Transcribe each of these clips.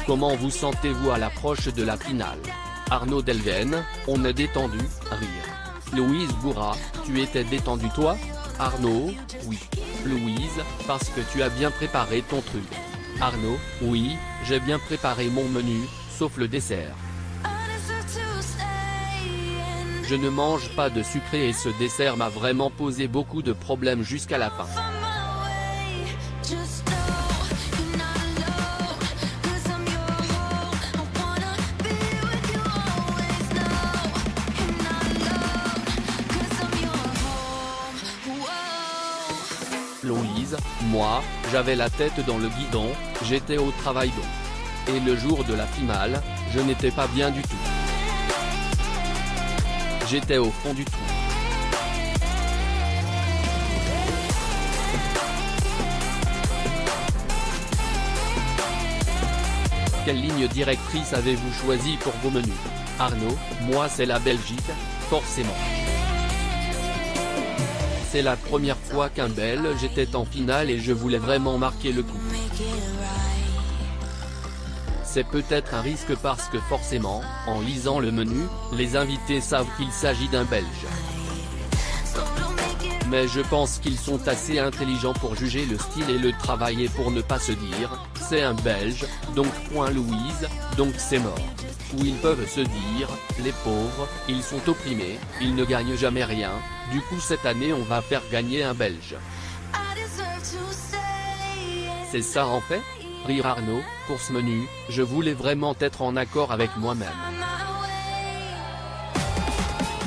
Comment vous sentez-vous à l'approche de la finale? Arnaud Delven, on est détendu, rire. Louise Bourra, tu étais détendu toi? Arnaud, oui. Louise, parce que tu as bien préparé ton truc. Arnaud, oui, j'ai bien préparé mon menu, sauf le dessert. Je ne mange pas de sucré et ce dessert m'a vraiment posé beaucoup de problèmes jusqu'à la fin. Louise, moi, j'avais la tête dans le guidon, j'étais au travail donc. Et le jour de la finale, je n'étais pas bien du tout. J'étais au fond du trou. Quelle ligne directrice avez-vous choisi pour vos menus? Arnaud, moi c'est la Belgique, forcément. C'est la première fois qu'un Belge était en finale et je voulais vraiment marquer le coup. C'est peut-être un risque parce que forcément, en lisant le menu, les invités savent qu'il s'agit d'un Belge. Mais je pense qu'ils sont assez intelligents pour juger le style et le travail et pour ne pas se dire, c'est un Belge, donc point Louise, donc c'est mort. Ou ils peuvent se dire, les pauvres, ils sont opprimés, ils ne gagnent jamais rien, du coup cette année on va faire gagner un Belge. C'est ça en fait? Rire Arnaud, pour ce menu, je voulais vraiment être en accord avec moi-même.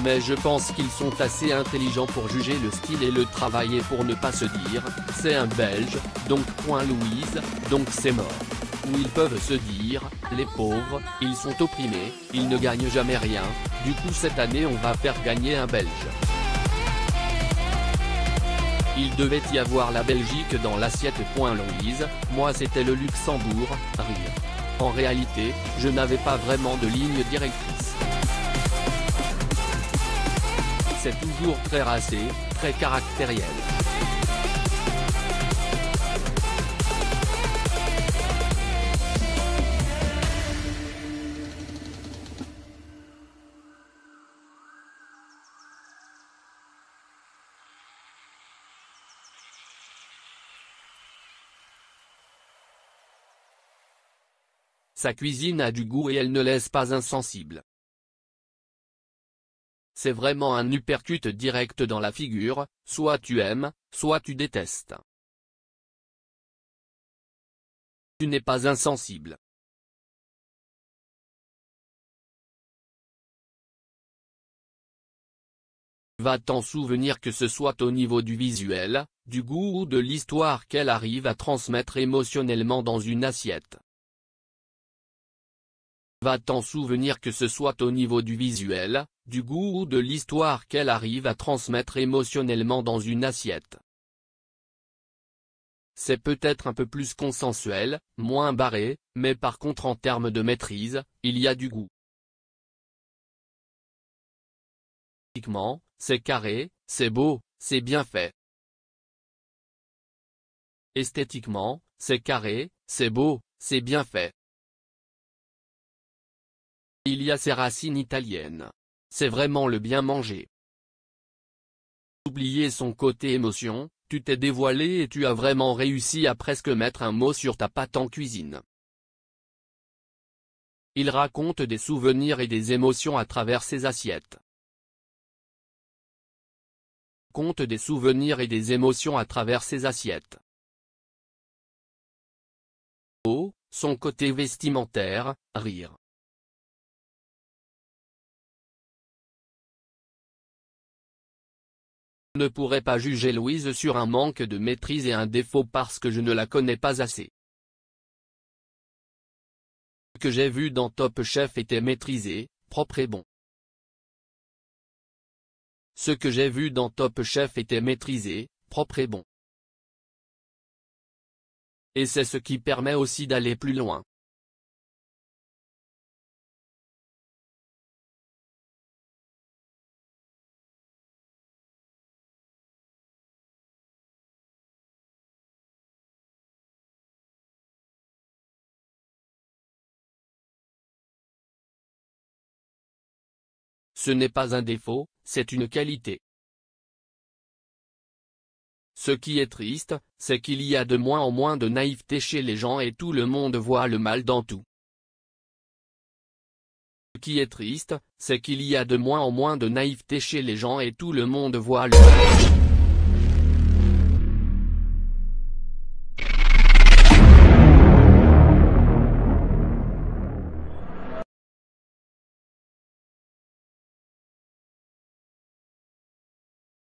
Mais je pense qu'ils sont assez intelligents pour juger le style et le travail et pour ne pas se dire, c'est un Belge, donc point Louise, donc c'est mort. Ou ils peuvent se dire, les pauvres, ils sont opprimés, ils ne gagnent jamais rien, du coup cette année on va faire gagner un Belge. Il devait y avoir la Belgique dans l'assiette. Louise, moi c'était le Luxembourg, rire. En réalité, je n'avais pas vraiment de ligne directrice. C'est toujours très racé, très caractériel. Sa cuisine a du goût et elle ne laisse pas insensible. C'est vraiment un uppercut direct dans la figure, soit tu aimes, soit tu détestes. Tu n'es pas insensible. Va t'en souvenir que ce soit au niveau du visuel, du goût ou de l'histoire qu'elle arrive à transmettre émotionnellement dans une assiette. Va t'en souvenir que ce soit au niveau du visuel, du goût ou de l'histoire qu'elle arrive à transmettre émotionnellement dans une assiette. C'est peut-être un peu plus consensuel, moins barré, mais par contre en termes de maîtrise, il y a du goût. Esthétiquement, c'est carré, c'est beau, c'est bien fait. Esthétiquement, c'est carré, c'est beau, c'est bien fait. Il y a ses racines italiennes. C'est vraiment le bien manger. Oublier son côté émotion, tu t'es dévoilé et tu as vraiment réussi à presque mettre un mot sur ta patte en cuisine. Il raconte des souvenirs et des émotions à travers ses assiettes. Compte des souvenirs et des émotions à travers ses assiettes. Oh, son côté vestimentaire, rire. Je ne pourrais pas juger Louise sur un manque de maîtrise et un défaut parce que je ne la connais pas assez. Ce que j'ai vu dans Top Chef était maîtrisé, propre et bon. Ce que j'ai vu dans Top Chef était maîtrisé, propre et bon. Et c'est ce qui permet aussi d'aller plus loin. Ce n'est pas un défaut, c'est une qualité. Ce qui est triste, c'est qu'il y a de moins en moins de naïveté chez les gens et tout le monde voit le mal dans tout. Ce qui est triste, c'est qu'il y a de moins en moins de naïveté chez les gens et tout le monde voit le mal dans tout.